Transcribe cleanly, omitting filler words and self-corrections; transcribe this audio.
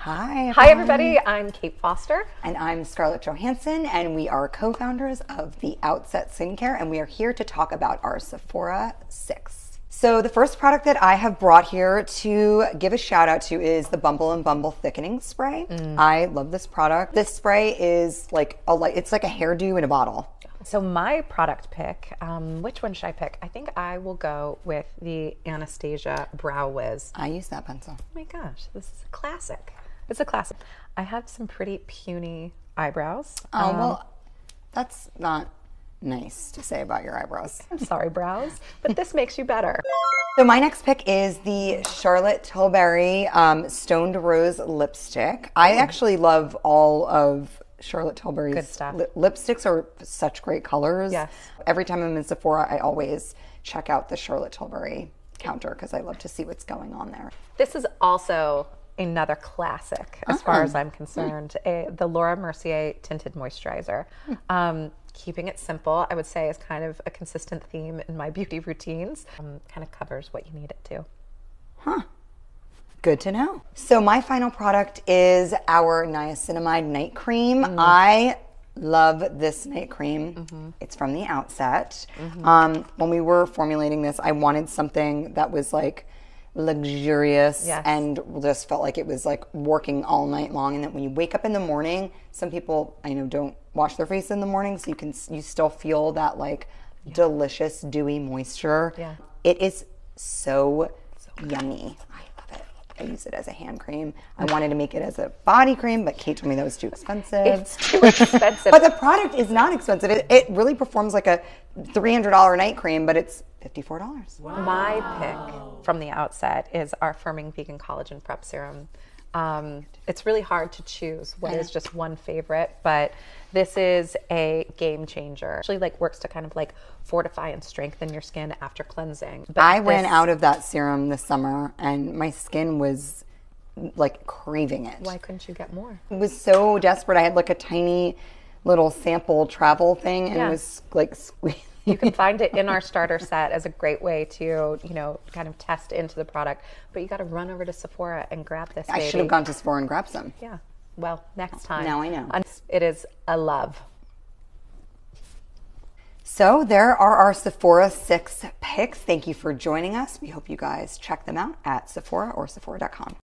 Hi, Hi, everyone. everybody. I'm Kate Foster. And I'm Scarlett Johansson, and we are co-founders of The Outset Skincare, and we are here to talk about our Sephora 6. So the first product that I have brought here to give a shout out to is the Bumble and Bumble Thickening Spray. I love this product. This spray is it's like a hairdo in a bottle. So my product pick, which one should I pick? I think I will go with the Anastasia Brow Wiz. I use that pencil. Oh my gosh, this is a classic. It's a classic. I have some pretty puny eyebrows. Oh, well, that's not nice to say about your eyebrows. I'm sorry, brows, but this makes you better. So my next pick is the Charlotte Tilbury Stoned Rose Lipstick. I actually love all of Charlotte Tilbury's good stuff. Lipsticks are such great colors. Yes. Every time I'm in Sephora, I always check out the Charlotte Tilbury counter because I love to see what's going on there. This is also another classic as far as I'm concerned. The Laura Mercier Tinted Moisturizer. Keeping it simple, I would say, is kind of a consistent theme in my beauty routines. Kind of covers what you need it to. Huh. Good to know. So my final product is our niacinamide night cream. I love this night cream. It's from The Outset. When we were formulating this, I wanted something that was like luxurious and just felt like it was like working all night long, and that when you wake up in the morning, some people I know don't wash their face in the morning, so you still feel that like delicious dewy moisture. It is so yummy. I love it. I use it as a hand cream. I wanted to make it as a body cream, but Kate told me that was too expensive. It's too expensive. But the product is not expensive. It really performs like a $300 night cream, but it's $54. Wow. My pick from The Outset is our Firming Vegan Collagen Prep Serum. It's really hard to choose what is just one favorite, but this is a game changer. Actually, like works to kind of like fortify and strengthen your skin after cleansing. But I ran out of that serum this summer, and my skin was like craving it. Why couldn't you get more? I was so desperate. I had like a tiny little sample travel thing, and it was like squeezing. You can find it in our starter set as a great way to, kind of test into the product. But you got to run over to Sephora and grab this, baby. I should have gone to Sephora and grabbed some. Yeah. Well, next time. Now I know. It is a love. So there are our Sephora 6 picks. Thank you for joining us. We hope you guys check them out at Sephora or Sephora.com.